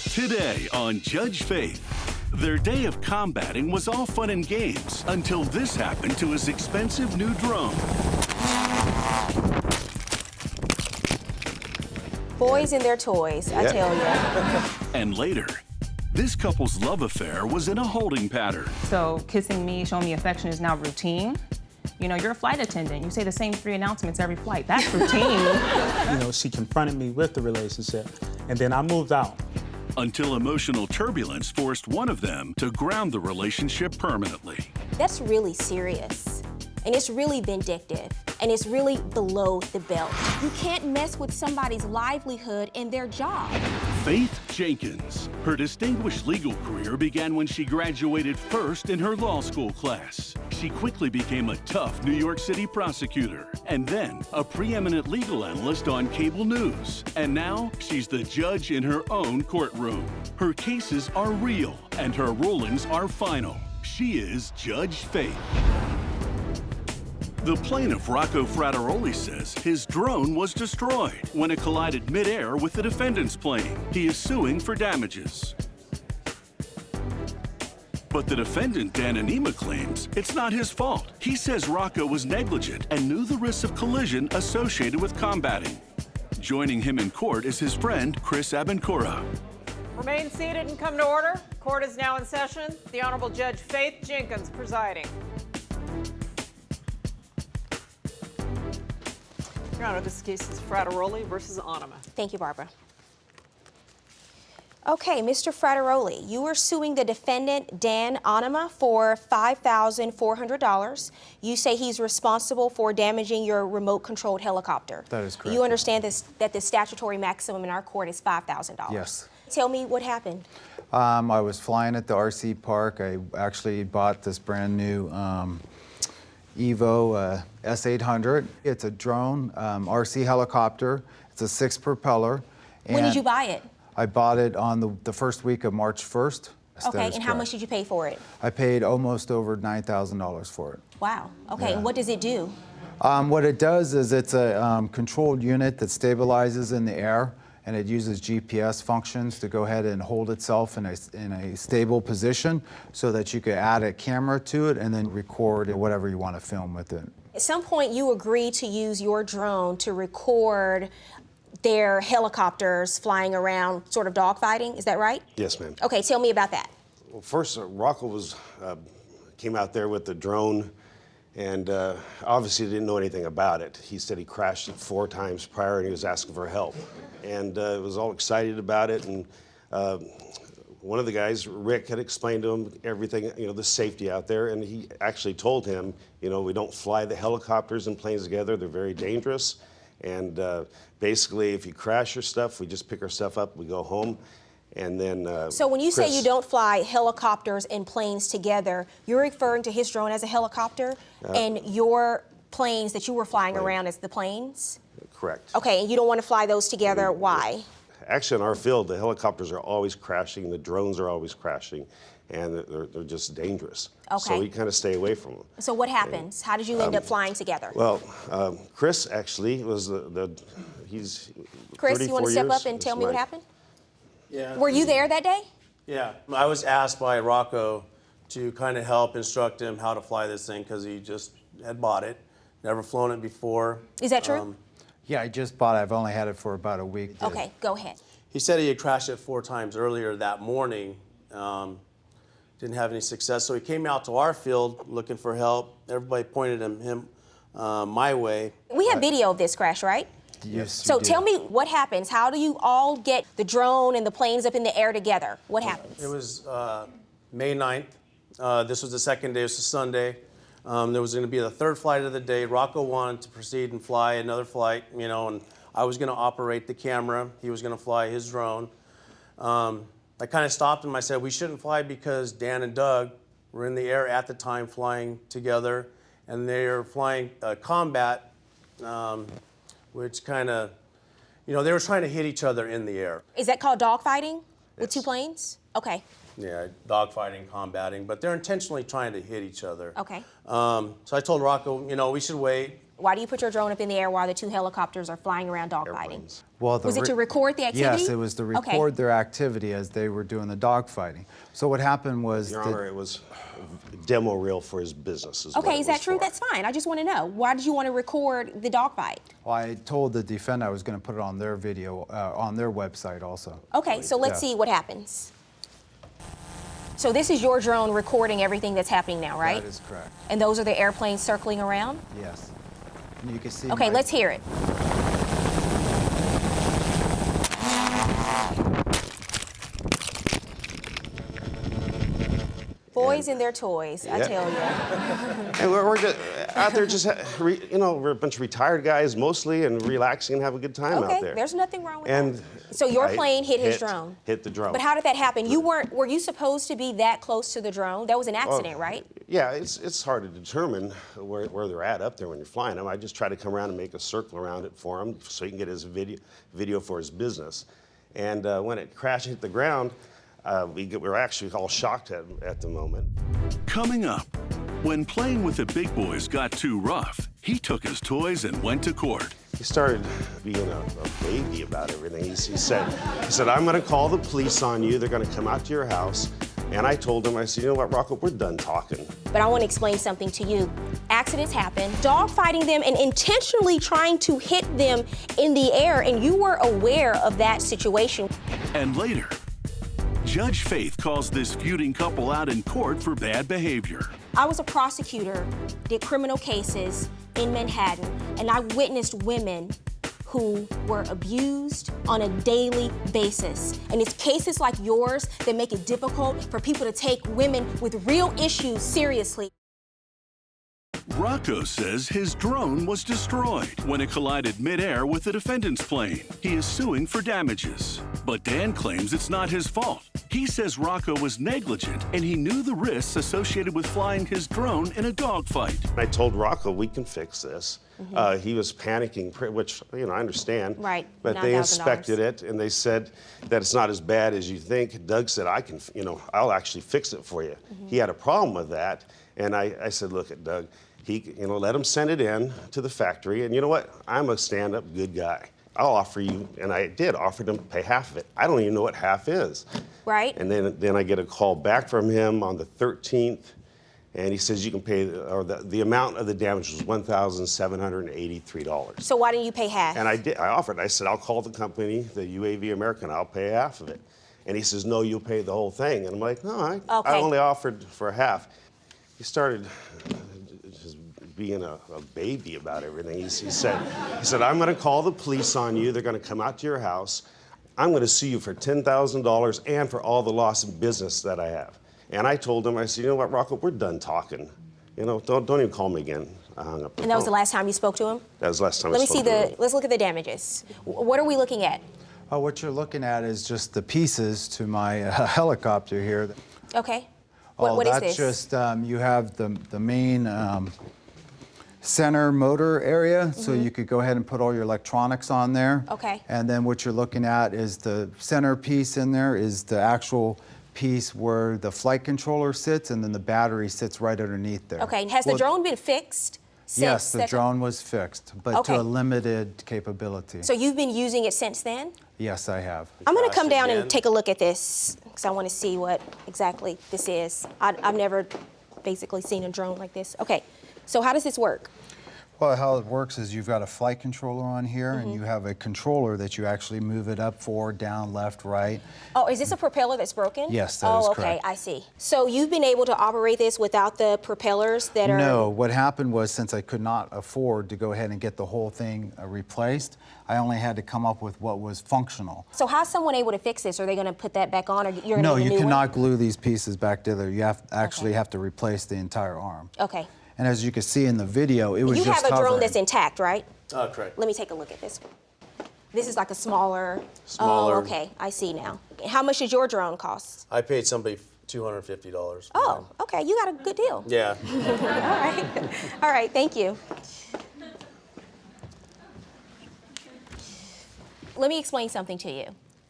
Today on Judge Faith, their day of combating was all fun and games until this happened to his expensive new drone. Boys and their toys, I tell you. And later, this couple's love affair was in a holding pattern. So kissing me, showing me affection is now routine. You know, you're a flight attendant. You say the same 3 announcements every flight. That's routine. You know, she confronted me with the relationship, and then I moved out. Until emotional turbulence forced one of them to ground the relationship permanently. That's really serious, and it's really vindictive, and it's really below the belt. You can't mess with somebody's livelihood and their job. Faith Jenkins. Her distinguished legal career began when she graduated first in her law school class. She quickly became a tough New York City prosecutor, and then a preeminent legal analyst on cable news. And now she's the judge in her own courtroom. Her cases are real, and her rulings are final. She is Judge Faith. The plaintiff, Rocco Frateroli, says his drone was destroyed when it collided midair with the defendant's plane. He is suing for damages. But the defendant, Dan Anima, claims it's not his fault. He says Rocco was negligent and knew the risks of collision associated with combating. Joining him in court is his friend, Chris Abencoura. Remain seated and come to order. Court is now in session. The Honorable Judge Faith Jenkins presiding. Your Honor, this case is Frateroli versus Anima. Thank you, Barbara. Okay, Mr. Frateroli, you are suing the defendant, Dan Anima, for $5,400. You say he's responsible for damaging your remote-controlled helicopter. That is correct. You understand that the statutory maximum in our court is $5,000? Yes. Tell me what happened. I was flying at the RC park. I actually bought this brand new Evo S800. It's a drone RC helicopter. It's a 6-propeller. When did you buy it? I bought it on the first week of March 1st. Okay, and how much did you pay for it? I paid almost over $9,000 for it. Wow, okay, Yeah. and what does it do? What it does is it's a controlled unit that stabilizes in the air, and it uses GPS functions to go ahead and hold itself in a stable position so that you could add a camera to it and then record whatever you want to film with it. At some point, you agreed to use your drone to record their helicopters flying around, sort of dogfighting. Is that right? Yes, ma'am. Okay, tell me about that. Well, first, Rocco came out there with the drone, and obviously didn't know anything about it. He said he crashed it 4 times prior, and he was asking for help, and was all excited about it. And one of the guys, Rick, had explained to him everything, the safety out there, and he actually told him, we don't fly the helicopters and planes together. They're very dangerous. And basically, if you crash your stuff, we just pick our stuff up, we go home, and then So when you say Chris- you don't fly helicopters and planes together, you're referring to his drone as a helicopter and your planes that you were flying around as the planes? Correct. Okay, and you don't want to fly those together. Why? Actually, in our field, the helicopters are always crashing, the drones are always crashing, and they're just dangerous. Okay. So we kind of stay away from them. So what happens? How did you end up flying together? Well, Chris actually was he's Chris, you want to 34 step years. up and tell me what happened? Yeah. Were you there that day? Yeah. I was asked by Rocco to kind of help instruct him how to fly this thing because he just had bought it, never flown it before. Is that true? Yeah, I just bought it. I've only had it for about a week. Okay, go ahead. He said he had crashed it 4 times earlier that morning. Didn't have any success, so he came out to our field looking for help. Everybody pointed him my way. We have video of this crash, right? Yes. So tell me what happens. How do you all get the drone and the planes up in the air together? What happens? It was May 9th. This was the second day. It was a Sunday. There was going to be the 3rd flight of the day. Rocco wanted to proceed and fly another flight, and I was going to operate the camera. He was going to fly his drone. I kind of stopped him. I said, we shouldn't fly because Dan and Doug were in the air at the time flying together, and they were flying combat, which kind of, they were trying to hit each other in the air. Is that called dogfighting with Yes. 2 planes? Okay. Yeah, dogfighting, combating, but they're intentionally trying to hit each other. Okay. So I told Rocco, we should wait. Why do you put your drone up in the air while the 2 helicopters are flying around dogfighting? Airplanes. Well, Was it to record the activity? Yes, it was to record their activity as they were doing the dogfighting. So what happened was Your Honor, it was a demo reel for his business. Okay, is that true? That's fine. I just want to know. Why did you want to record the dogfight? well, I told the defendant I was going to put it on their video, on their website also. Okay, so let's see what happens. So this is your drone recording everything that's happening now, right? That is correct. And those are the airplanes circling around? Yes. And you can see. Okay, let's hear it. Boys and their toys, I tell you. And we're just out there just, we're a bunch of retired guys mostly and relaxing and have a good time out there. There's nothing wrong with And that. So your plane hit his drone? Hit the drone. But how did that happen? Were you supposed to be that close to the drone? That was an accident, right? Yeah, it's hard to determine where they're at up there when you're flying them. I just try to come around and make a circle around it for him so he can get his video for his business. And when it crashed and hit the ground, we were actually all shocked at the moment. Coming up, when playing with the big boys got too rough, he took his toys and went to court. He started being a baby about everything. He said, I'm going to call the police on you. They're going to come out to your house. And I told him, I said, you know what, Rocco, we're done talking. But I want to explain something to you. Accidents happen, dogfighting them and intentionally trying to hit them in the air, and you were aware of that situation. And later, Judge Faith calls this feuding couple out in court for bad behavior. I was a prosecutor, did criminal cases in Manhattan, and I witnessed women who were abused on a daily basis. And it's cases like yours that make it difficult for people to take women with real issues seriously. Rocco says his drone was destroyed when it collided midair with the defendant's plane. He is suing for damages. But Dan claims it's not his fault. He says Rocco was negligent and he knew the risks associated with flying his drone in a dogfight. I told Rocco, we can fix this. He was panicking, which, I understand. Right, But they inspected it and they said that it's not as bad as you think. Doug said, I'll actually fix it for you. He had a problem with that. And I said, look at Doug, let him send it in to the factory. And you know what? I'm a stand-up good guy. I'll offer you, and I did offer him to pay half of it. I don't even know what half is. Right. And then I get a call back from him on the 13th, and he says you can pay, or the amount of the damage was $1,783. So why didn't you pay half? And I offered. I said, I'll call the company, the UAV American, I'll pay half of it. And he says, no, you'll pay the whole thing. And I'm like, no, I only offered for half. He started just being a baby about everything. He said, I'm going to call the police on you. They're going to come out to your house. I'm going to sue you for $10,000 and for all the loss of business that I have. And I told him, I said, you know what, Rocco, we're done talking. Don't even call me again. I hung up the phone. And that was the last time you spoke to him? That was the last time I spoke to him. Let's look at the damages. What are we looking at? What you're looking at is just the pieces to my helicopter here. Okay. What is this? That's just, you have the main center motor area, so you could go ahead and put all your electronics on there. Okay. And then what you're looking at is the center piece in there is the actual piece where the flight controller sits, and then the battery sits right underneath there. Okay. Has the drone been fixed since? Yes, the drone was fixed, but to a limited capability. So you've been using it since then? Yes, I have. I'm going to come down and take a look at this because I want to see what exactly this is. I've never basically seen a drone like this. Okay, so how does this work? Well, how it works is you've got a flight controller on here, and you have a controller that you actually move it up, forward, down, left, right. Oh, is this a propeller that's broken? Yes, that is correct. Okay, I see. So you've been able to operate this without the propellers that are... No, what happened was since I could not afford to go ahead and get the whole thing replaced, I only had to come up with what was functional. So how's someone able to fix this? Are they going to put that back on, or you're going to No, need a you new cannot one? glue these pieces back together. You actually have to replace the entire arm. Okay. And as you can see in the video, it was just You have a drone hovering. that's intact, right? Correct. Let me take a look at this. This is like a smaller... Smaller. Oh, okay, I see now. How much does your drone cost? I paid somebody $250. Oh, okay, you got a good deal. Yeah. All right. All right, thank you. Let me explain something to you.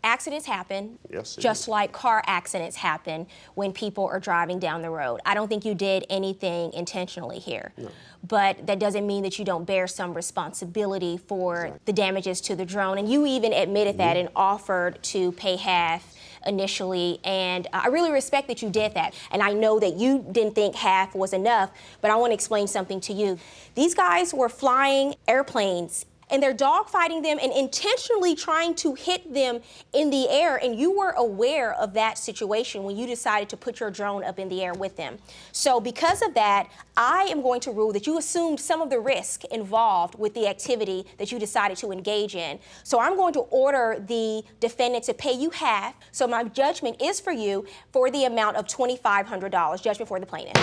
accidents happen, Yes, they just do. like car accidents happen when people are driving down the road. I don't think you did anything intentionally here. No. But that doesn't mean that you don't bear some responsibility for the damages to the drone. And you even admitted that and offered to pay half initially, and I really respect that you did that. And I know that you didn't think half was enough, but I want to explain something to you. These guys were flying airplanes and they're dogfighting them and intentionally trying to hit them in the air, and you were aware of that situation when you decided to put your drone up in the air with them. So because of that, I am going to rule that you assumed some of the risk involved with the activity that you decided to engage in. So I'm going to order the defendant to pay you half, so my judgment is for you for the amount of $2,500, judgment for the plaintiff.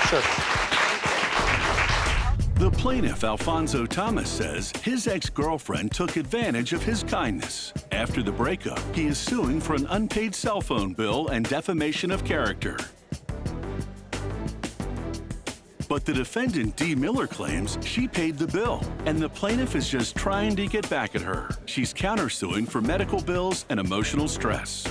Sure. The plaintiff, Alfonso Thomas, says his ex-girlfriend took advantage of his kindness. After the breakup, he is suing for an unpaid cell phone bill and defamation of character. But the defendant, Dee Miller, claims she paid the bill, and the plaintiff is just trying to get back at her. She's countersuing for medical bills and emotional stress.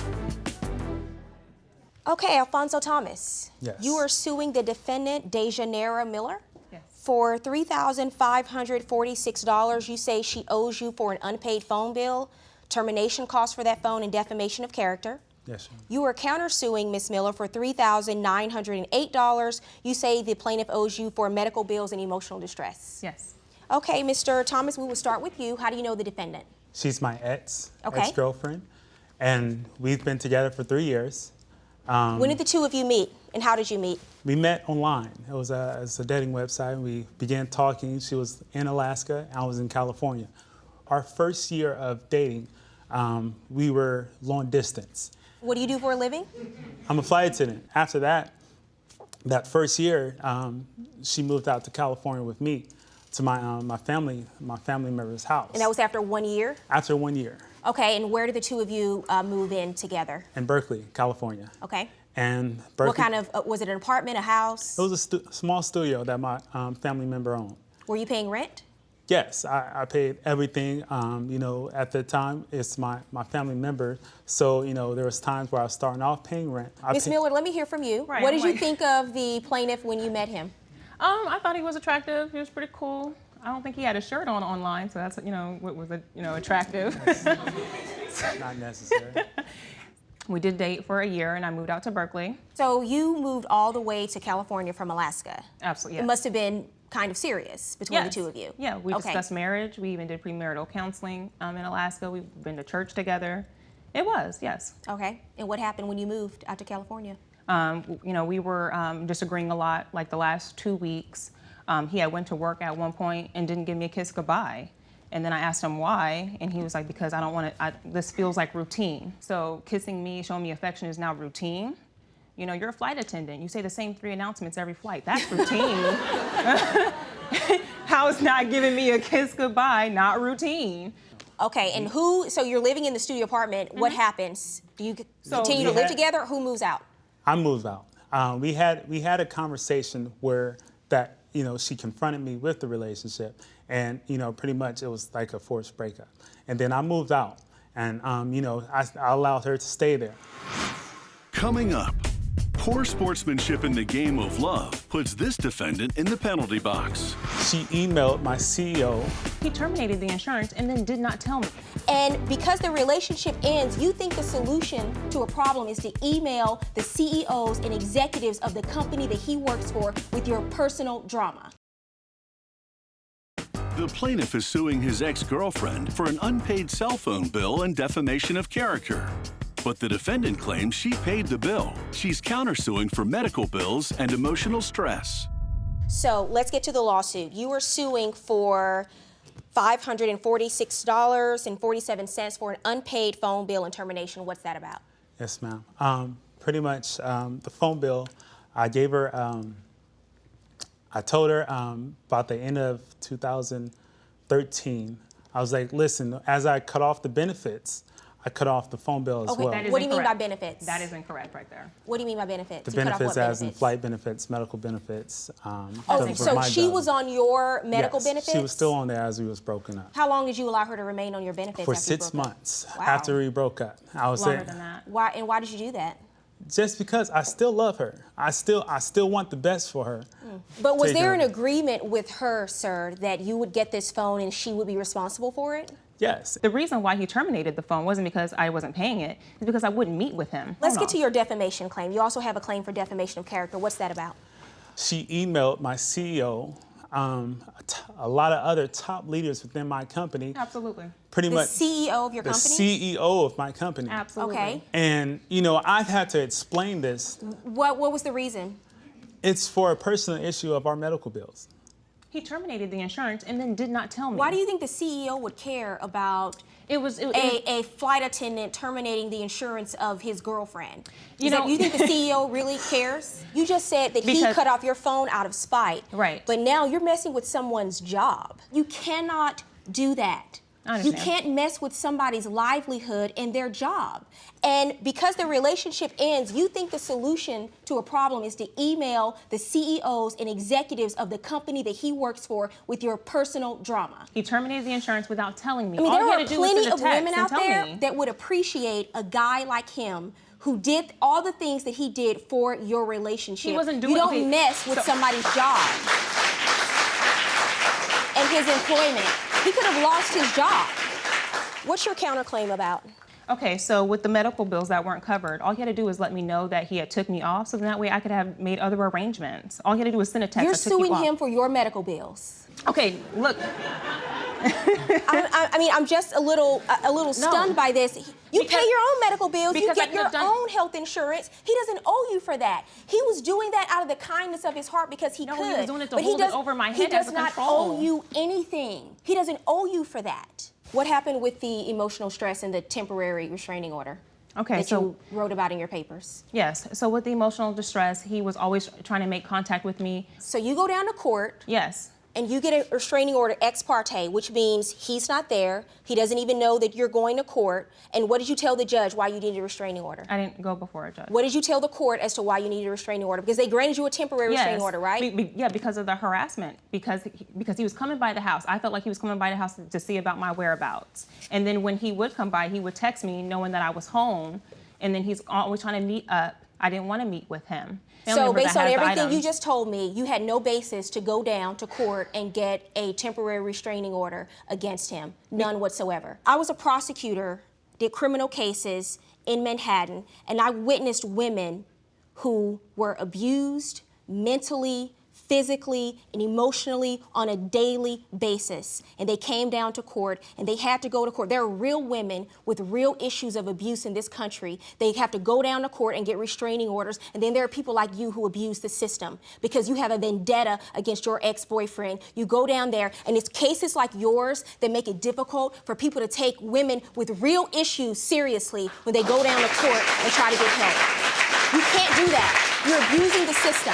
Okay, Alfonso Thomas. Yes. You are suing the defendant, Dejanera Miller, Yes. for $3,546. You say she owes you for an unpaid phone bill, termination costs for that phone, and defamation of character. Yes, ma'am. You are countersuing Ms. Miller for $3,908. You say the plaintiff owes you for medical bills and emotional distress. Yes. Okay, Mr. Thomas, we will start with you. How do you know the defendant? She's my Okay. ex-girlfriend, and we've been together for 3 years. When did the two of you meet, and how did you meet? We met online. It was a dating website. We began talking. She was in Alaska, I was in California. Our first year of dating, we were long distance. What do you do for a living? I'm a flight attendant. After that first year, she moved out to California with me to my family member's house. And that was after 1 year? After 1 year. Okay, and where did the two of you move in together? In Berkeley, California. Okay. And Berkeley, What kind of, was it an apartment, a house? It was a small studio that my family member owned. Were you paying rent? Yes, I paid everything. You know, at the time, it's my family member. So, you know, there was times where I was starting off paying rent. Ms. Miller, let me hear from you. Right, What I'm did you like- think of the plaintiff when you met him? I thought he was attractive. He was pretty cool. I don't think he had a shirt on online, so that's, you know, what was, attractive. Not necessary. We did date for a year, and I moved out to Berkeley. So you moved all the way to California from Alaska. Absolutely, It yes. must have been kind of serious between the Yes. two of you. Yeah, we Okay. discussed marriage. We even did premarital counseling in Alaska. We've been to church together. It was, yes. Okay, and what happened when you moved out to California? We were disagreeing a lot, like the last 2 weeks. He had went to work at one point and didn't give me a kiss goodbye. And then I asked him why, and he was like, because I don't want to, this feels like routine. So kissing me, showing me affection is now routine. You know, you're a flight attendant. You say the same 3 announcements every flight. That's routine. How is not giving me a kiss goodbye not routine? Okay, and so you're living in the studio apartment. What happens? Do you continue to we live had- together, or who moves out? I moved out. We had a conversation where she confronted me with the relationship, and pretty much it was like a forced breakup. And then I moved out, and I allowed her to stay there. Coming up, poor sportsmanship in the game of love puts this defendant in the penalty box. She emailed my CEO. He terminated the insurance and then did not tell me. And because the relationship ends, you think the solution to a problem is to email the CEOs and executives of the company that he works for with your personal drama. The plaintiff is suing his ex-girlfriend for an unpaid cell phone bill and defamation of character. But the defendant claims she paid the bill. She's countersuing for medical bills and emotional stress. So let's get to the lawsuit. You are suing for $546.47 for an unpaid phone bill and termination. What's that about? Yes, ma'am. Pretty much the phone bill, I gave her, I told her about the end of 2013, I was like, listen, as I cut off the benefits, I cut off the phone bill as Okay, well. That is what do you mean by incorrect. benefits? That is incorrect right there. What do you mean by benefits? The You cut off benefits what as in benefits? flight benefits, medical benefits. Oh, those were so my she job. was on your medical Yes, benefits? She was still on there as we was broken up. How long did you allow her to remain on your benefits For after you 6 broke up? months Wow. after we broke up. I was Longer there. than that. Why did you do that? Just because I still love her. I still want the best for her. But was Take there her- an agreement with her, sir, that you would get this phone and she would be responsible for it? Yes. The reason why he terminated the phone wasn't because I wasn't paying it, it's because I wouldn't meet with him. Let's get to your defamation claim. You also have a claim for defamation of character. What's that about? She emailed my CEO, a lot of other top leaders within my company. Absolutely. Pretty The much CEO of your the company? CEO of my company. Absolutely. Okay. And I've had to explain this. What was the reason? It's for a personal issue of our medical bills. He terminated the insurance and then did not tell me. Why do you think the CEO would care about a flight attendant terminating the insurance of his girlfriend? You think the CEO really cares? You just said that he cut off your phone out of spite. Right. But now you're messing with someone's job. You cannot do that. I You understand. can't mess with somebody's livelihood and their job. And because the relationship ends, you think the solution to a problem is to email the CEOs and executives of the company that he works for with your personal drama. He terminated the insurance without telling me. I mean, All there he are had to do was plenty send a of text women and out tell there me. that would appreciate a guy like him who did all the things that he did for your relationship. He wasn't doing- You don't okay, mess with so- somebody's job and his employment. He could have lost his job. What's your counterclaim about? Okay, so with the medical bills that weren't covered, all he had to do was let me know that he had took me off, so then that way I could have made other arrangements. All he had to do was send a text. You're I took you suing off. him for your medical bills. Okay, look. I'm just a little stunned by this. You pay your own medical bills. You because I get your could've done- own health insurance. He doesn't owe you for that. He was doing that out of the kindness of his heart because he No, could. he was doing it to but hold he it does, over my he head does as a not control. owe you anything. He doesn't owe you for that. What happened with the emotional stress and the temporary restraining order? Okay, that so you wrote about in your papers. yes, so with the emotional distress, he was always trying to make contact with me. So you go down to court. Yes. And you get a restraining order ex parte, which means he's not there. He doesn't even know that you're going to court. And what did you tell the judge why you needed a restraining order? I didn't go before a judge. What did you tell the court as to why you needed a restraining order? Because they granted you a temporary restraining order, right? Yeah, because of the harassment. Because he was coming by the house. I felt like he was coming by the house to see about my whereabouts. And then when he would come by, he would text me knowing that I was home. And then he's always trying to meet up. I didn't want to meet with him. Family So member based that on has the everything you items. just told me, you had no basis to go down to court and get a temporary restraining order against him. None whatsoever. I was a prosecutor, did criminal cases in Manhattan, and I witnessed women who were abused mentally, physically, and emotionally on a daily basis. And they came down to court and they had to go to court. There are real women with real issues of abuse in this country. They have to go down to court and get restraining orders. And then there are people like you who abuse the system because you have a vendetta against your ex-boyfriend. You go down there and it's cases like yours that make it difficult for people to take women with real issues seriously when they go down to court and try to get help. You can't do that. You're abusing the system.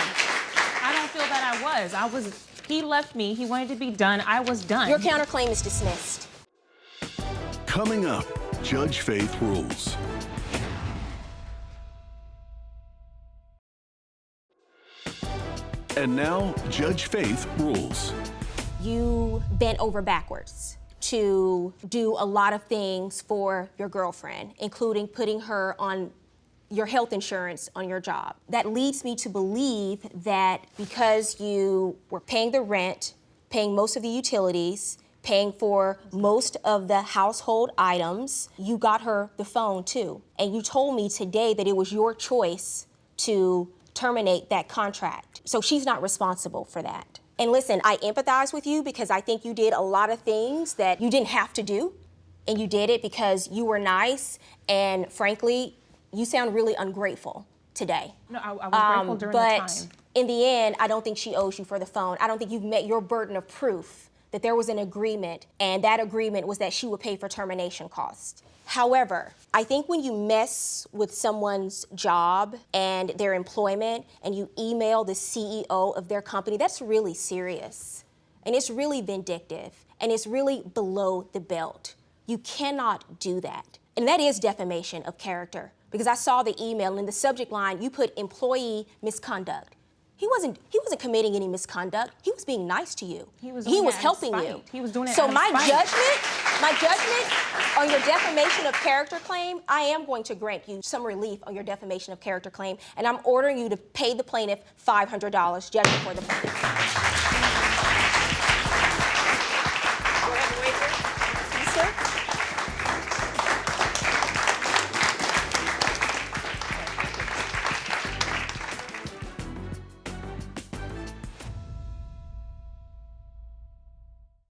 I don't feel that I was. He left me. He wanted to be done. I was done. Your counterclaim is dismissed. Coming up, Judge Faith rules. And now, Judge Faith rules. You bent over backwards to do a lot of things for your girlfriend, including putting her on your health insurance on your job. That leads me to believe that because you were paying the rent, paying most of the utilities, paying for most of the household items, you got her the phone too. And you told me today that it was your choice to terminate that contract. So she's not responsible for that. And listen, I empathize with you because I think you did a lot of things that you didn't have to do. And you did it because you were nice and frankly, you sound really ungrateful today. No, I was grateful during the time. But in the end, I don't think she owes you for the phone. I don't think you've met your burden of proof that there was an agreement, and that agreement was that she would pay for termination costs. However, I think when you mess with someone's job and their employment and you email the CEO of their company, that's really serious. And it's really vindictive, and it's really below the belt. You cannot do that. And that is defamation of character, because I saw the email and in the subject line you put employee misconduct. He wasn't committing any misconduct. He was being nice to you. He was doing it out of helping spite. you. He was doing it so out of my spite. judgment on your defamation of character claim, I am going to grant you some relief on your defamation of character claim, and I'm ordering you to pay the plaintiff $500 judgment for the plaintiff.